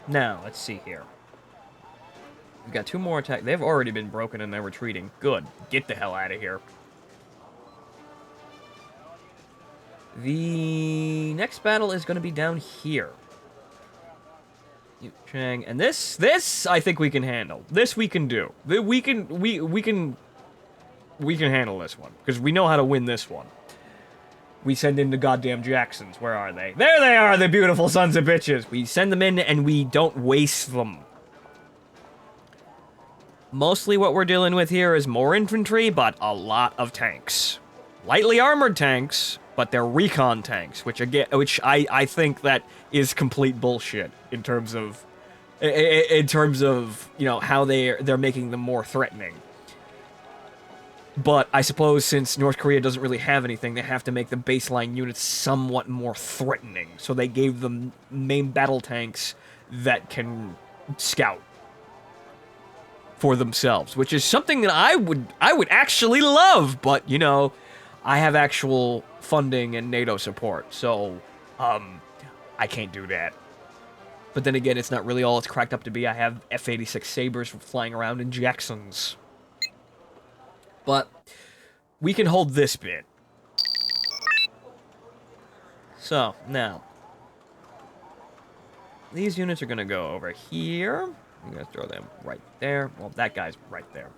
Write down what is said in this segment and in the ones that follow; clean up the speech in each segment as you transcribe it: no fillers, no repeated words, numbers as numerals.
Now, let's see here. We've got 2 more attacks. They've already been broken and they're retreating. Good. Get the hell out of here. The next battle is going to be down here. Chang, and this I think we can handle. This we can do. We can handle this one because we know how to win this one. We send in the goddamn Jacksons. Where are they? There they are, the beautiful sons of bitches. We send them in and we don't waste them. Mostly what we're dealing with here is more infantry, but a lot of tanks. Lightly armored tanks, but they're recon tanks, which I think that is complete bullshit in terms of you know how they're making them more threatening. But I suppose since North Korea doesn't really have anything, they have to make the baseline units somewhat more threatening. So they gave them main battle tanks that can scout for themselves, which is something that I would actually love, but you know, I have actual funding and NATO support, so I can't do that. But then again, it's not really all it's cracked up to be. I have F-86 Sabers flying around in Jacksons. But we can hold this bit. So, now. These units are going to go over here. I'm going to throw them right there. Well, that guy's right there.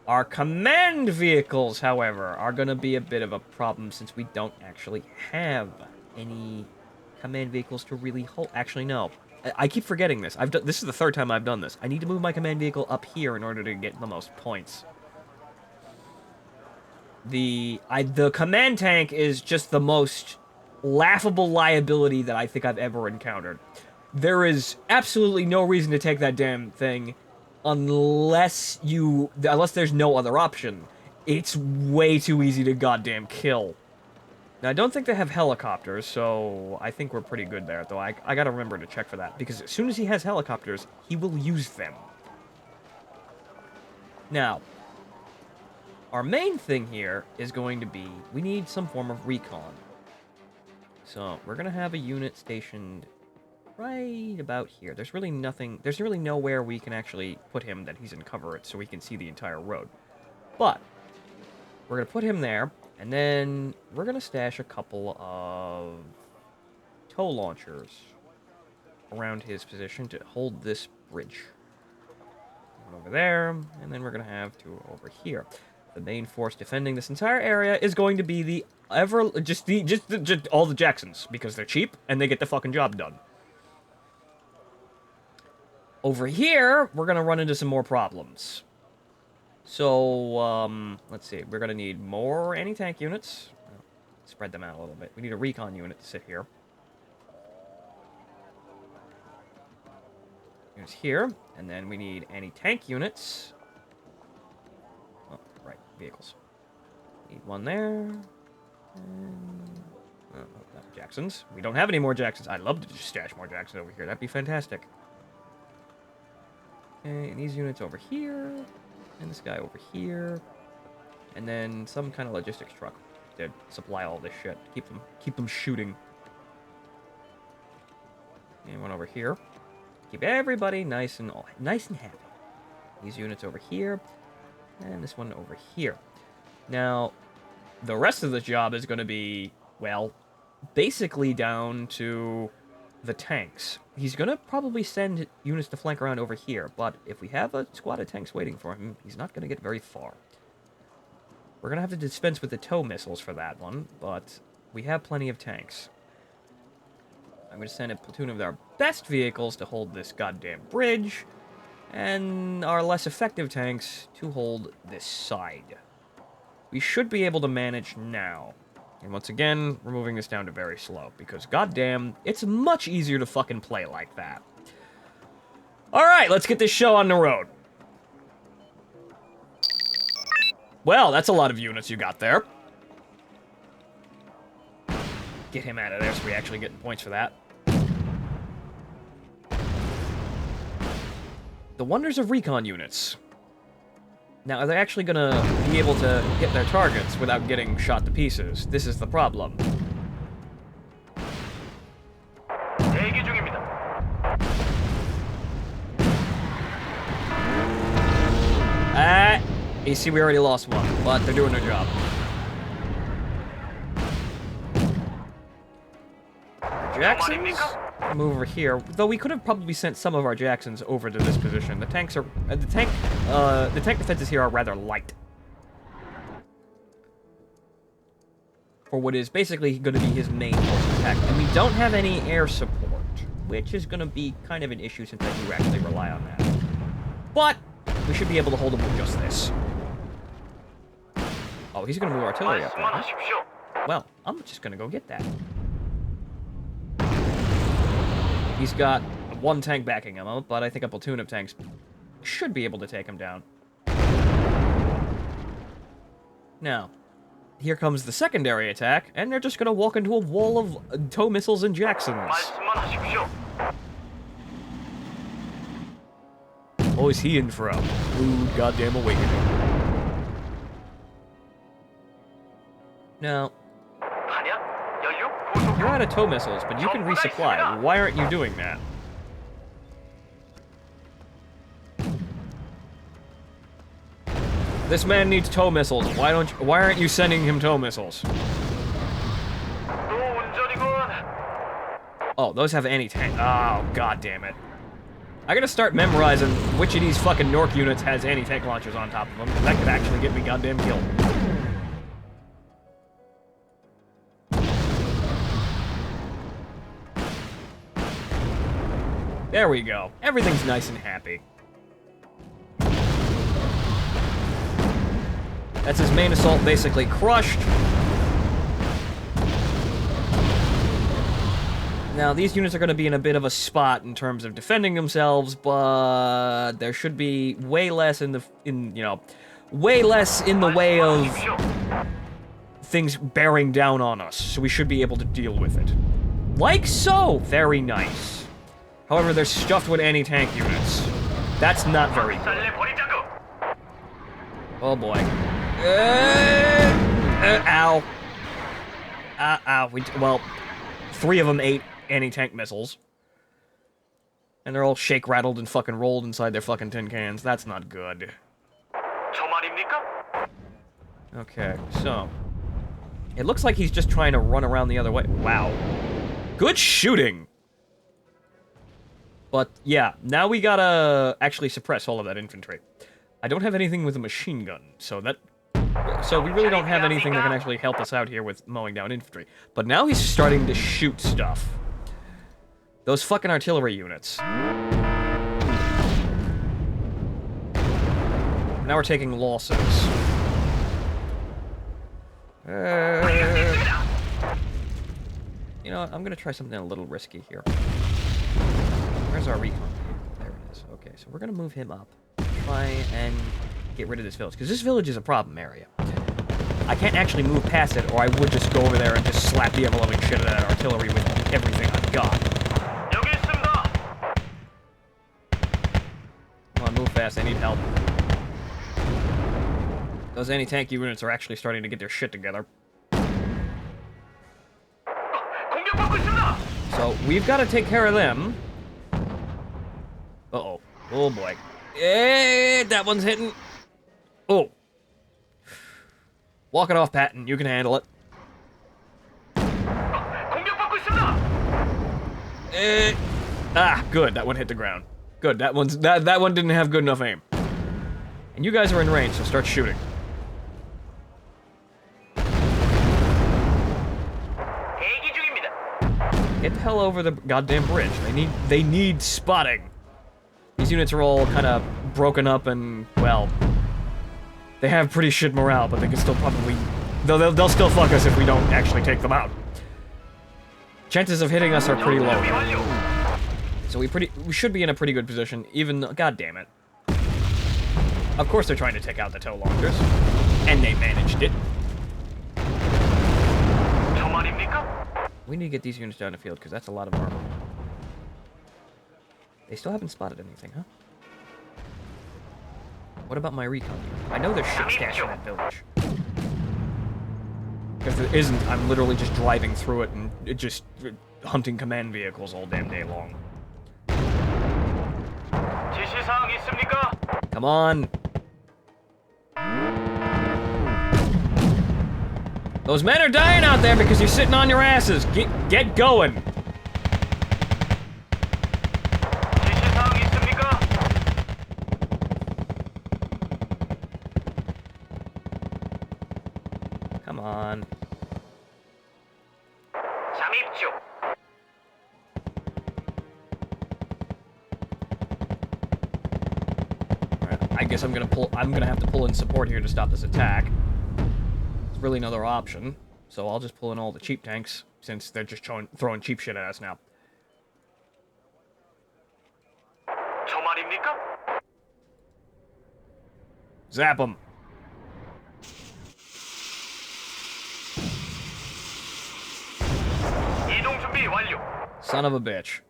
Our command vehicles, however, are going to be a bit of a problem since we don't actually have any command vehicles to really hold. Actually, no. I keep forgetting this. This is the 3rd time I've done this. I need to move my command vehicle up here in order to get the most points. The command tank is just the most laughable liability that I think I've ever encountered. There is absolutely no reason to take that damn thing unless there's no other option. It's way too easy to goddamn kill. Now, I don't think they have helicopters, so I think we're pretty good there, though I gotta remember to check for that, because as soon as he has helicopters, he will use them. Now, our main thing here is going to be, we need some form of recon. So, we're gonna have a unit stationed right about here. There's really nowhere we can actually put him that he's in cover so we can see the entire road. But, we're gonna put him there, and then we're gonna stash a couple of tow launchers around his position to hold this bridge. One over there, and then we're gonna have 2 over here. The main force defending this entire area is going to be just all the Jacksons, because they're cheap and they get the fucking job done. Over here, we're gonna run into some more problems. So, let's see. We're gonna need more anti-tank units. Spread them out a little bit. We need a recon unit to sit here. Units here, and then we need anti-tank units. Oh, right, vehicles. Need one there. And... oh, not Jacksons. We don't have any more Jacksons. I'd love to just stash more Jacksons over here. That'd be fantastic. Okay, and these units over here. And this guy over here. And then some kind of logistics truck to supply all this shit. Keep them shooting. And one over here. Keep everybody nice and happy. These units over here. And this one over here. Now, the rest of the job is going to be, well, basically down to the tanks. He's going to probably send units to flank around over here, but if we have a squad of tanks waiting for him, he's not going to get very far. We're going to have to dispense with the tow missiles for that one, but we have plenty of tanks. I'm going to send a platoon of our best vehicles to hold this goddamn bridge, and our less effective tanks to hold this side. We should be able to manage now. And once again, we're moving this down to very slow, because goddamn, it's much easier to fucking play like that. Alright, let's get this show on the road. Well, that's a lot of units you got there. Get him out of there so we actually get points for that. The wonders of recon units. Now, are they actually going to be able to hit their targets without getting shot to pieces? This is the problem. You see, we already lost one, but they're doing their job. Jacksons move over here. Though we could have probably sent some of our Jacksons over to this position. The tanks are the tank defenses here are rather light for what is basically going to be his main force of attack. And we don't have any air support, which is going to be kind of an issue since I do actually rely on that. But we should be able to hold him with just this. Oh, he's going to move artillery up there. Huh? Well, I'm just going to go get that. He's got one tank backing him up, but I think a platoon of tanks should be able to take him down. Now, here comes the secondary attack, and they're just going to walk into a wall of tow missiles and Jacksons. Oh, is he in for a rude goddamn awakening? Now, you're out of tow missiles, but you can resupply. Why aren't you doing that? This man needs tow missiles. Why aren't you sending him tow missiles? Oh, those have anti-tank. Oh, god damn it. I gotta start memorizing which of these fucking Nork units has anti-tank launchers on top of them, because that could actually get me goddamn killed. There we go. Everything's nice and happy. That's his main assault basically crushed. Now, these units are going to be in a bit of a spot in terms of defending themselves, but there should be way less in the way of things bearing down on us, so we should be able to deal with it. Like so! Very nice. However, they're stuffed with anti-tank units. That's not very good. Oh boy. Ow. Ow. Well, 3 of them ate anti-tank missiles. And they're all shake-rattled and fucking rolled inside their fucking tin cans. That's not good. Okay, so... it looks like he's just trying to run around the other way. Wow. Good shooting! But, yeah, now we gotta actually suppress all of that infantry. I don't have anything with a machine gun, so we really don't have anything that can actually help us out here with mowing down infantry. But now he's starting to shoot stuff. Those fucking artillery units. Now we're taking losses. You know what, I'm gonna try something a little risky here. Where's our recon? There it is. Okay, so we're gonna move him up. Try and get rid of this village, because this village is a problem area. I can't actually move past it, or I would just go over there and just slap the ever-loving shit out of that artillery with everything I've got. Come on, move fast, I need help. Those anti-tank units are actually starting to get their shit together. So, we've got to take care of them. Uh-oh. Oh, boy. That one's hitting. Oh. Walk it off, Patton. You can handle it. Good. That one hit the ground. Good. That one didn't have good enough aim. And you guys are in range, so start shooting. Get the hell over the goddamn bridge. They need spotting. These units are all kind of broken up and, well, they have pretty shit morale, but they can still probably... They'll still fuck us if we don't actually take them out. Chances of hitting us are pretty low. So we should be in a pretty good position, even though... God damn it. Of course they're trying to take out the tow launchers. And they managed it. We need to get these units down the field, because that's a lot of armor. They still haven't spotted anything, huh? What about my recon unit? I know there's shit stashed in that village. If there isn't, I'm literally just driving through it and just hunting command vehicles all damn day long. Come on! Those men are dying out there because you're sitting on your asses. Get going. Come on. Alright, I guess I'm gonna have to pull in support here to stop this attack. There's really no other option, so I'll just pull in all the cheap tanks, since they're just throwing cheap shit at us now. Zap them. Son of a bitch.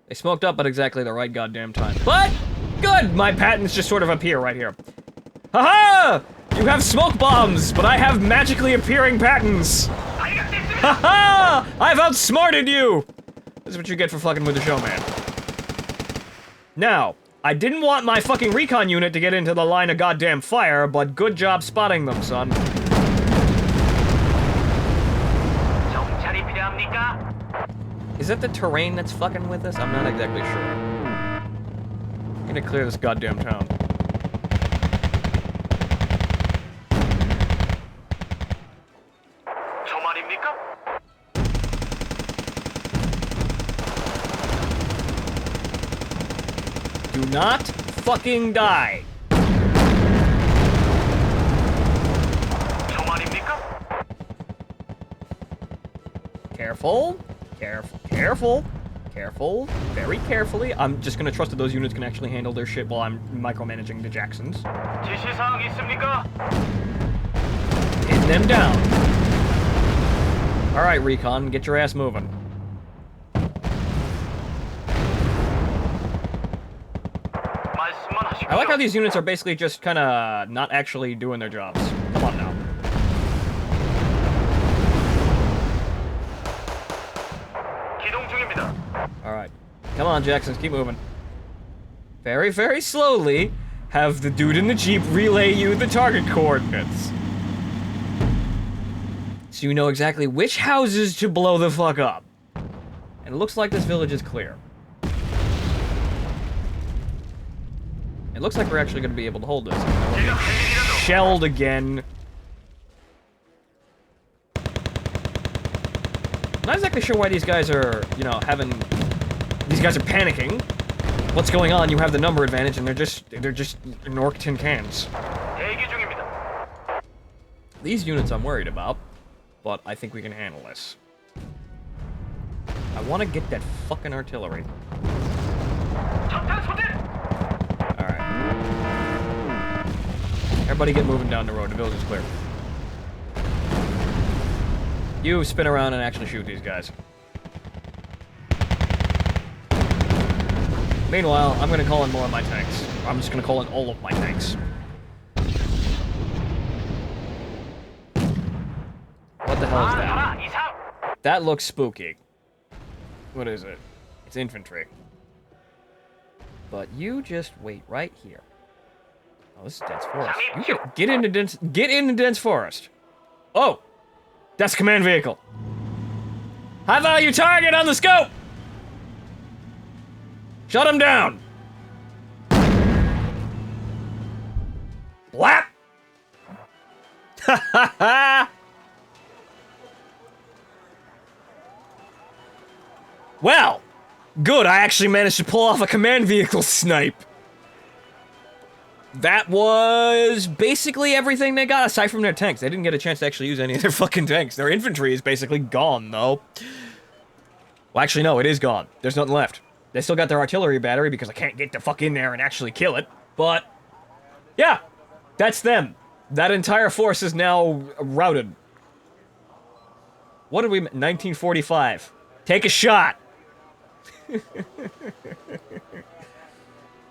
They smoked up at exactly the right goddamn time. But, good! My patents just sort of appear right here. Haha! You have smoke bombs, but I have magically appearing patents! Haha! I've outsmarted you! This is what you get for fucking with the show, man. Now, I didn't want my fucking recon unit to get into the line of goddamn fire, but good job spotting them, son. Is that the terrain that's fucking with us? I'm not exactly sure. I'm gonna clear this goddamn town. Do not fucking die. Careful. Careful. Careful. Very carefully. I'm just gonna trust that those units can actually handle their shit while I'm micromanaging the Jacksons. Hit them down. Alright, Recon, get your ass moving. I like how these units are basically just kinda not actually doing their jobs. Come on now. Alright. Come on, Jacksons, keep moving. Very, very slowly, have the dude in the Jeep relay you the target coordinates. So you know exactly which houses to blow the fuck up. And it looks like this village is clear. It looks like we're actually going to be able to hold this. We'll get shelled again. Not exactly sure why these guys are, you know, these guys are panicking. What's going on? You have the number advantage, and they're just Nork tin cans. These units I'm worried about, but I think we can handle this. I want to get that fucking artillery. Alright. Everybody get moving down the road. The village is clear. You spin around and actually shoot these guys. Meanwhile, I'm gonna call in more of my tanks. I'm just gonna call in all of my tanks. What the hell is that? That looks spooky. What is it? It's infantry. But you just wait right here. Oh, this is dense forest. You get into dense forest. Oh! That's a command vehicle. High value target on the scope! Shut him down! Blap! Ha ha ha! Well, good, I actually managed to pull off a command vehicle snipe. That was basically everything they got, aside from their tanks. They didn't get a chance to actually use any of their fucking tanks. Their infantry is basically gone, though. Well, actually, no, it is gone. There's nothing left. They still got their artillery battery because I can't get the fuck in there and actually kill it. But, yeah, that's them. That entire force is now routed. What did we... 1945. Take a shot.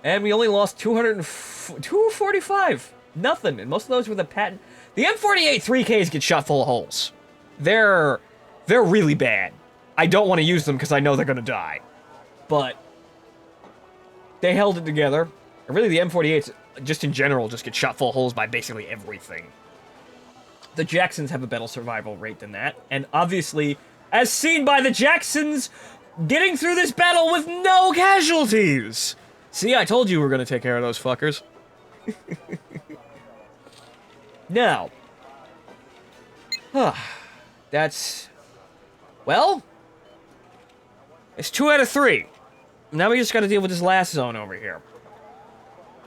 And we only lost 245. Nothing. And most of those were the patent. The M48 3Ks get shot full of holes. They're really bad. I don't want to use them because I know they're going to die. But they held it together. And really, the M48s, just in general, just get shot full of holes by basically everything. The Jacksons have a better survival rate than that, and obviously, as seen by the Jacksons, getting through this battle with no casualties! See, I told you we were gonna take care of those fuckers. Now, that's, well, it's 2 out of 3. Now we just gotta deal with this last zone over here.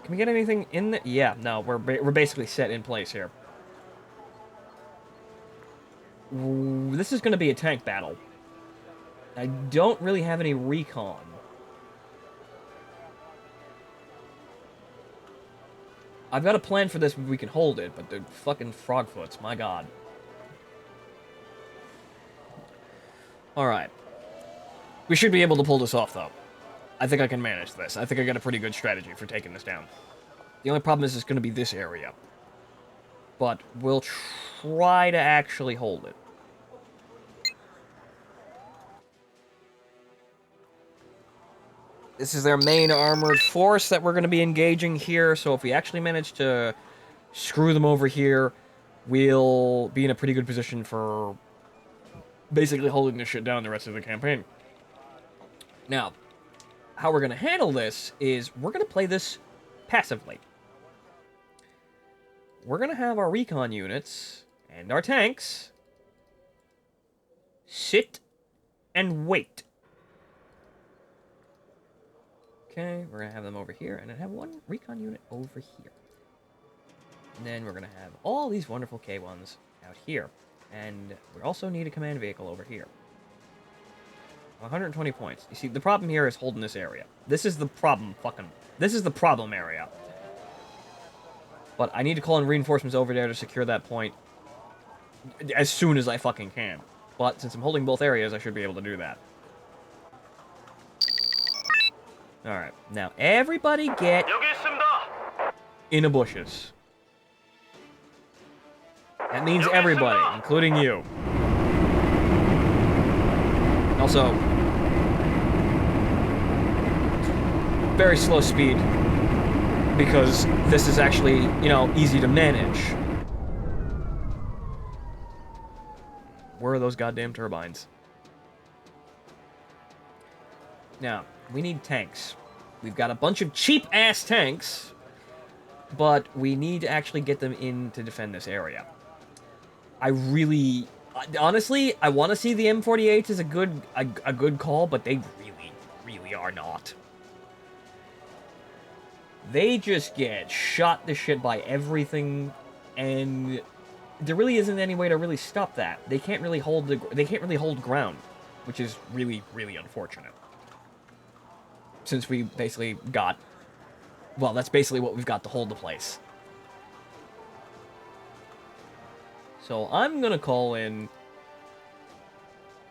Can we get anything in there? Yeah, no, we're basically set in place here. Ooh, this is gonna be a tank battle. I don't really have any recon. I've got a plan for this if we can hold it, but the fucking frogfoots, my god. Alright. We should be able to pull this off, though. I think I can manage this. I think I got a pretty good strategy for taking this down. The only problem is it's going to be this area. But we'll try to actually hold it. This is their main armored force that we're going to be engaging here, so if we actually manage to screw them over here, we'll be in a pretty good position for basically holding this shit down the rest of the campaign. Now, how we're going to handle this is we're going to play this passively. We're going to have our recon units and our tanks sit and wait. Okay, we're going to have them over here, and then have one recon unit over here. And then we're going to have all these wonderful K1s out here. And we also need a command vehicle over here. 120 points. You see, the problem here is holding this area. This is the problem, this is the problem area. But I need to call in reinforcements over there to secure that point as soon as I fucking can. But since I'm holding both areas, I should be able to do that. Alright, now everybody get in the bushes. That means everybody, including you. Also, very slow speed, because this is actually, you know, easy to manage. Where are those goddamn turbines? Now, we need tanks. We've got a bunch of cheap-ass tanks, but we need to actually get them in to defend this area. I really... Honestly, I want to see the M48 as a good call, but they really are not. They just get shot to shit by everything, and there really isn't any way to really stop that. They can't really hold ground, which is really unfortunate. Since we basically got... Well, that's basically what we've got to hold the place. So I'm gonna call in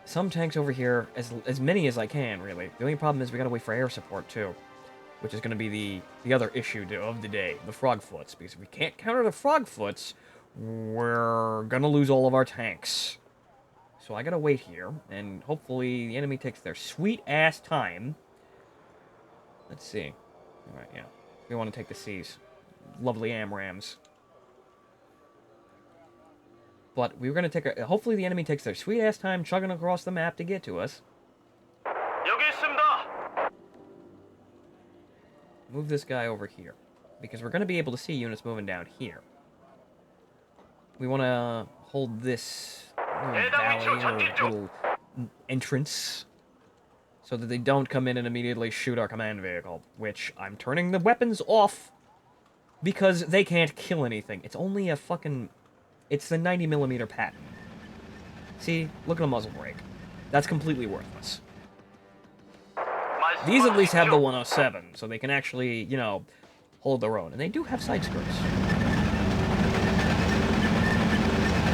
some tanks over here, as many as I can, really. The only problem is we gotta wait for air support, too. Which is gonna be the other issue of the day, the frogfoots. Because if we can't counter the frogfoots, we're gonna lose all of our tanks. So I gotta wait here, and hopefully the enemy takes their sweet-ass time. Let's see. Alright, yeah. We want to take the C's. Lovely AMRAMs. But we were going to take hopefully the enemy takes their sweet-ass time chugging across the map to get to us. Move this guy over here. Because we're going to be able to see units moving down here. We want to hold this little valley, little entrance, so that they don't come in and immediately shoot our command vehicle. Which, I'm turning the weapons off, because they can't kill anything. It's only a fucking... It's the 90mm pattern. See? Look at the muzzle brake. That's completely worthless. These at least have the 107, so they can actually, you know, hold their own. And they do have side skirts.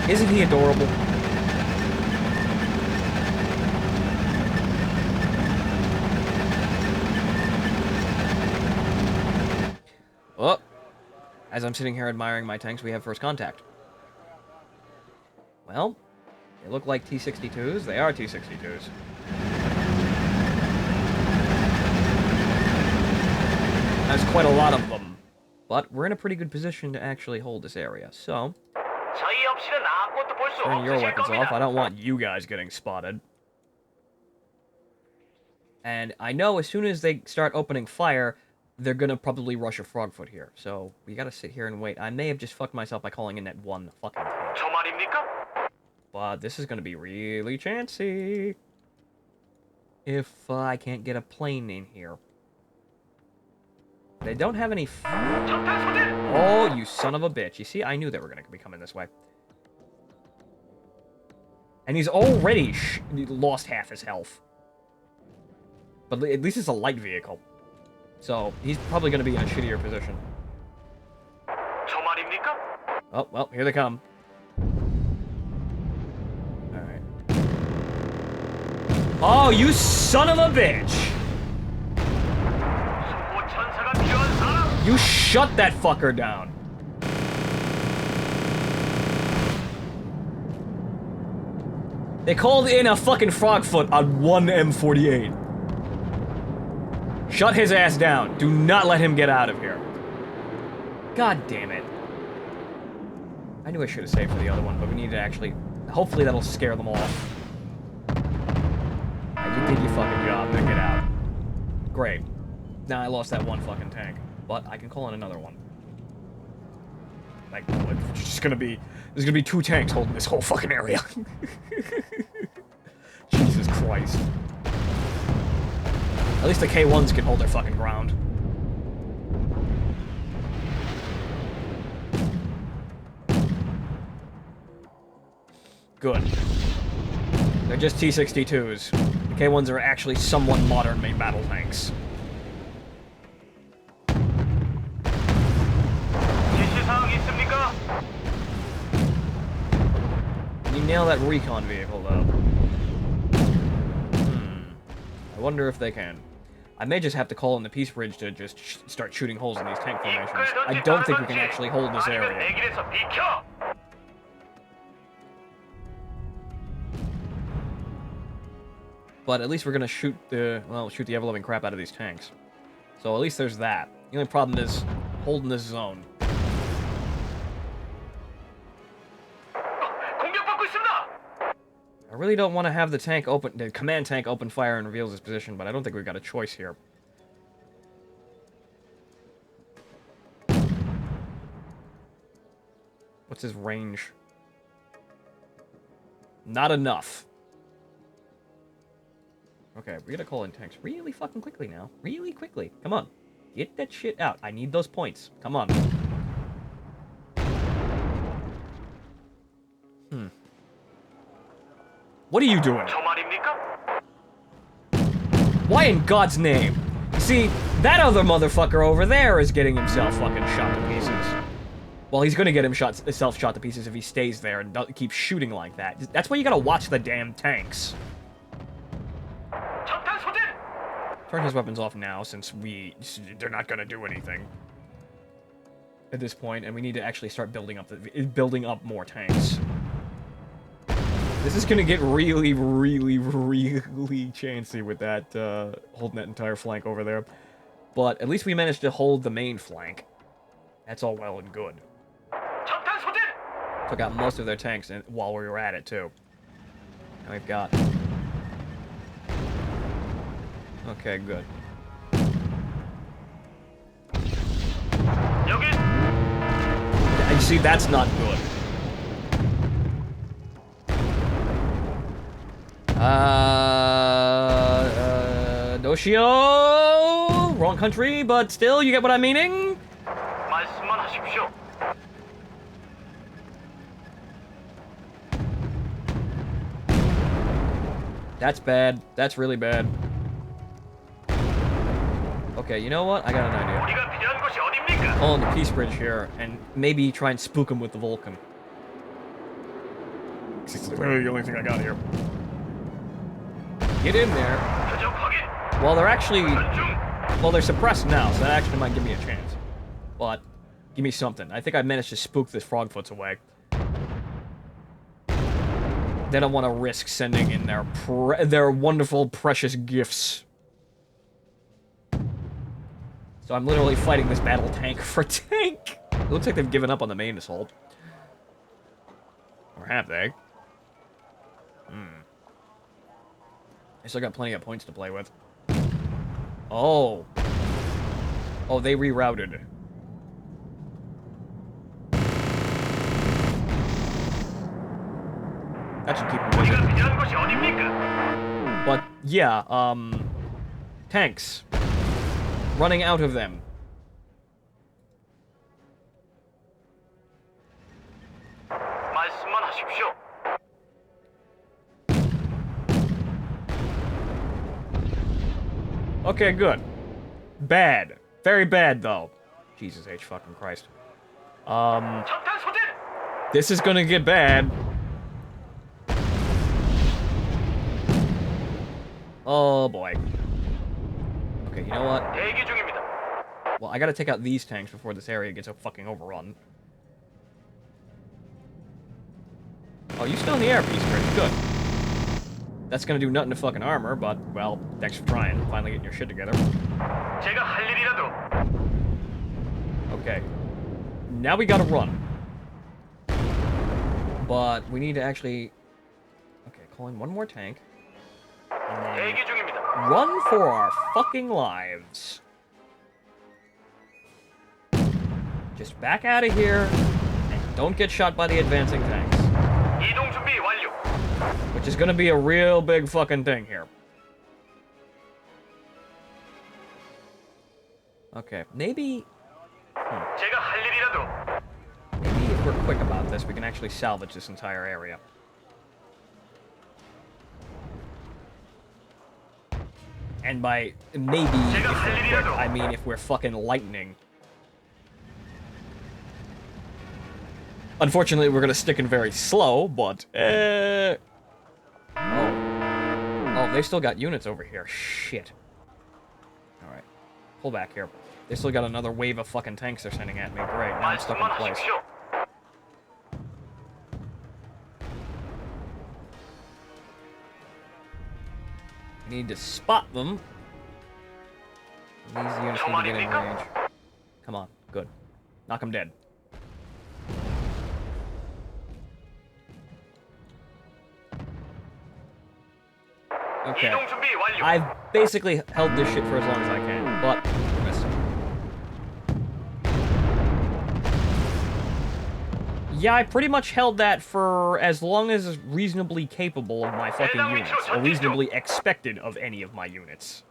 Isn't he adorable? Oh, as I'm sitting here admiring my tanks, we have first contact. Well, they look like T-62s. They are T-62s. There's quite a lot of them. But we're in a pretty good position to actually hold this area. So, Turn your weapons off. I don't want you guys getting spotted. And I know as soon as they start opening fire, they're gonna probably rush a frogfoot here. So we gotta sit here and wait. I may have just fucked myself by calling in that one fucking thing. But this is gonna be really chancy. If I can't get a plane in here. They don't have any... Oh, you son of a bitch. You see, I knew they were gonna be coming this way. And he's already lost half his health. But at least it's a light vehicle. So, he's probably going to be in a shittier position. Oh, well, here they come. Alright. Oh, you son of a bitch! You shut that fucker down. They called in a fucking frogfoot on one M48. Shut his ass down. Do not let him get out of here. God damn it. I knew I should have saved for the other one, but we need to actually... Hopefully that'll scare them off. You did your fucking job. Now get out. Great. Now I lost that one fucking tank. But I can call in another one. Like, it's just gonna be... There's gonna be 2 tanks holding this whole fucking area. Jesus Christ. At least the K1s can hold their fucking ground. Good. They're just T-62s. The K1s are actually somewhat modern main battle tanks. Can you nail that recon vehicle, though? I wonder if they can. I may just have to call in the Peace Bridge to just start shooting holes in these tank formations. I don't think we can actually hold this area. But at least we're gonna shoot the ever-loving crap out of these tanks. So at least there's that. The only problem is holding this zone. I really don't want to have the tank open, the command tank open fire and reveals his position, but I don't think we've got a choice here. What's his range? Not enough. Okay, we gotta call in tanks really fucking quickly now. Really quickly. Come on. Get that shit out. I need those points. Come on. What are you doing? Why in God's name? You see, that other motherfucker over there is getting himself fucking shot to pieces. Well, he's gonna get himself shot to pieces if he stays there and keeps shooting like that. That's why you gotta watch the damn tanks. Turn his weapons off now, since they're not gonna do anything at this point, and we need to actually start building up more tanks. This is gonna get really, really, really chancy with that, holding that entire flank over there. But at least we managed to hold the main flank. That's all well and good. Took out most of their tanks while we were at it, too. Now we've got... Okay, good. And see, that's not good. Doshio! Wrong country, but still, you get what I'm meaning? That's bad. That's really bad. Okay, you know what? I got an idea. Call in the Peace Bridge here, and maybe try and spook him with the Vulcan. It's literally the only thing I got here. Get in there. Well, they're actually... Well, they're suppressed now, so that actually might give me a chance. But, give me something. I think I managed to spook this Frogfoots away. They don't want to risk sending in their wonderful, precious gifts. So I'm literally fighting this battle tank for tank. It looks like they've given up on the main assault. Or have they? I still got plenty of points to play with. Oh. Oh, they rerouted. That should keep them busy. But, yeah, tanks. Running out of them. Okay, good. Bad. Very bad, though. Jesus H. fucking Christ. This is gonna get bad. Oh, boy. Okay, you know what? Well, I gotta take out these tanks before this area gets fucking overrun. Oh, you still in the air, Peace Bridge. Good. That's gonna do nothing to fucking armor, but, well, thanks for trying. Finally getting your shit together. Okay. Now we gotta run. But we need to actually... Okay, call in one more tank. And then run for our fucking lives. Just back out of here, and don't get shot by the advancing tanks. Which is gonna be a real big fucking thing here. Okay, maybe... Maybe if we're quick about this, we can actually salvage this entire area. And by maybe, if we're quick, I mean if we're fucking lightning. Unfortunately, we're gonna stick in very slow, but... Oh. Oh, they still got units over here. Shit. Alright. Pull back here. They still got another wave of fucking tanks they're sending at me. Great, now I'm stuck in place. I need to spot them. These units need to get in range. Come on, good. Knock them dead. Okay. I've basically held this shit for as long as I can, but I missed. Yeah, I pretty much held that for as long as is reasonably capable of my fucking units, or reasonably expected of any of my units.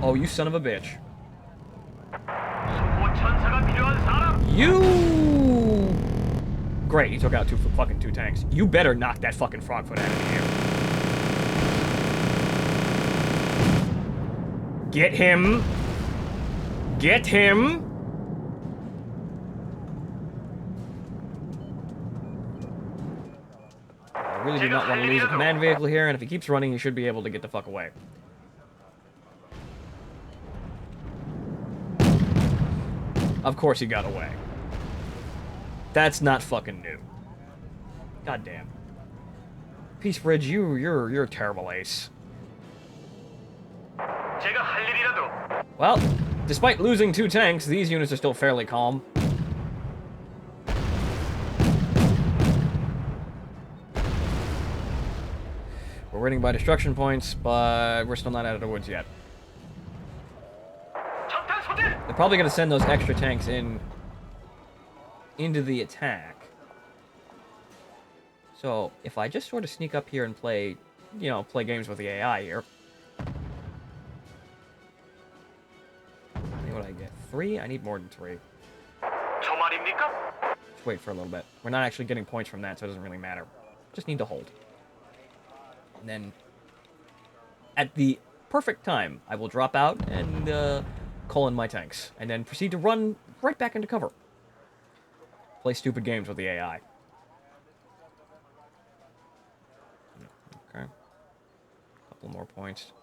Oh, you son of a bitch. You... Great, he took out two tanks. You better knock that fucking frogfoot out of the air. Get him. Get him. I really do not want to lose a command vehicle here, and if he keeps running, he should be able to get the fuck away. Of course he got away. That's not fucking new. God damn. Peace Bridge, you're a terrible ace. Well, despite losing 2 tanks, these units are still fairly calm. We're winning by destruction points, but we're still not out of the woods yet. They're probably going to send those extra tanks into the attack. So, if I just sort of sneak up here and play, you know, play games with the AI here. What do I get? 3? I need more than 3. Just wait for a little bit. We're not actually getting points from that, so it doesn't really matter. Just need to hold. And then, at the perfect time, I will drop out and call in my tanks. And then proceed to run right back into cover. Play stupid games with the AI. Okay. Couple more points.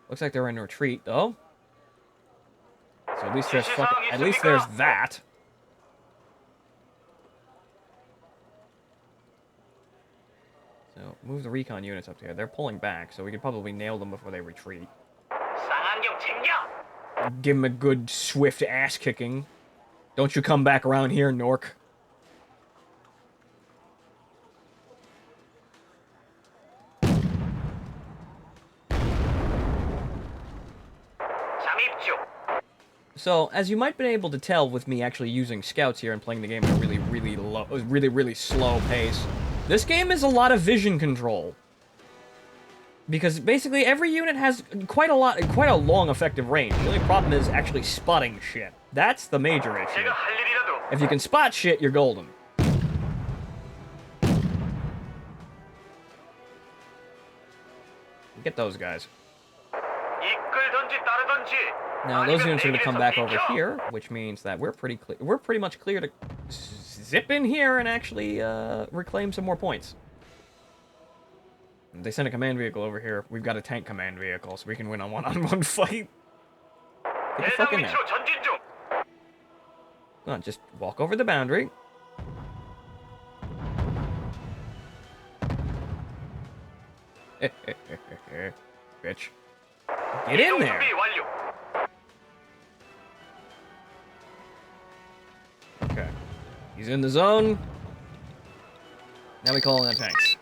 Looks like they're in retreat, though. So at least there's that. So move the recon units up here. They're pulling back, so we could probably nail them before they retreat. give him a good, swift ass-kicking. Don't you come back around here, Nork. So, as you might have been able to tell with me actually using scouts here and playing the game at a really slow pace, this game is a lot of vision control. Because basically every unit has quite a long effective range. The only problem is actually spotting shit. That's the major issue. If you can spot shit, you're golden. Get those guys. Now those units are going to come back over here, which means that we're pretty much clear to zip in here and actually reclaim some more points. They send a command vehicle over here. We've got a tank command vehicle, so we can win a one-on-one fight. Get the fuck in there. Come on, just walk over the boundary. Bitch. Get in there! Okay. He's in the zone. Now we call in the tanks.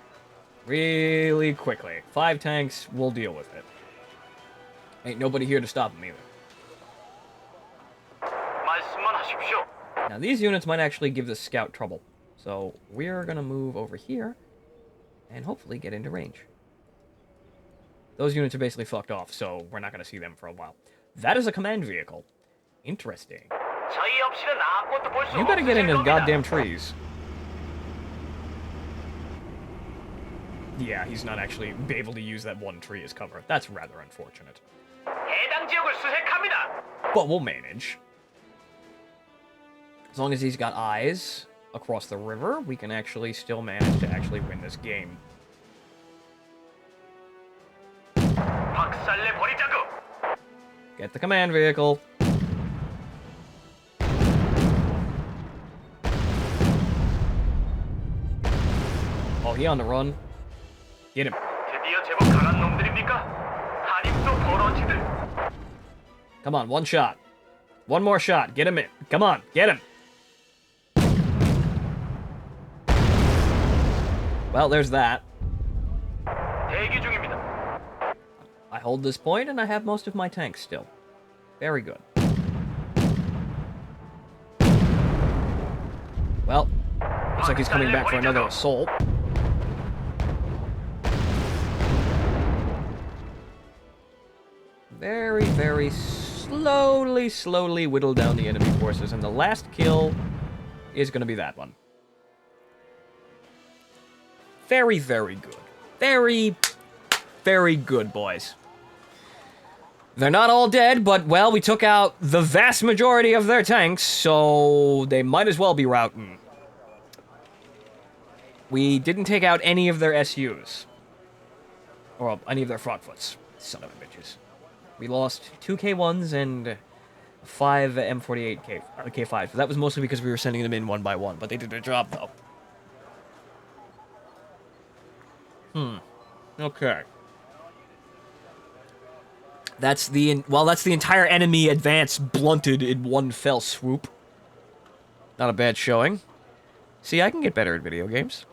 Really quickly. 5 tanks, we'll deal with it. Ain't nobody here to stop him either. Now these units might actually give the scout trouble. So we're gonna move over here and hopefully get into range. Those units are basically fucked off, so we're not gonna see them for a while. That is a command vehicle. Interesting. You better get into the goddamn trees. Yeah, he's not actually able to use that one tree as cover. That's rather unfortunate. But we'll manage. As long as he's got eyes across the river, we can actually still manage to actually win this game. Get the command vehicle. Oh, he on the run. Get him. Come on, one shot. One more shot. Get him in. Come on, get him. Well, there's that. I hold this point, and I have most of my tanks still. Very good. Well, looks like he's coming back for another assault. Very, very slowly whittle down the enemy forces, and the last kill is going to be that one. Very, very good. Very, very good, boys. They're not all dead, but, well, we took out the vast majority of their tanks, so they might as well be routing. We didn't take out any of their SUs. Or any of their frogfoots. Son of a bitches. We lost 2 K1s and 5 M48 K5s. But that was mostly because we were sending them in one by one, but they did their job, though. Okay. That's the entire enemy advance blunted in one fell swoop. Not a bad showing. See, I can get better at video games.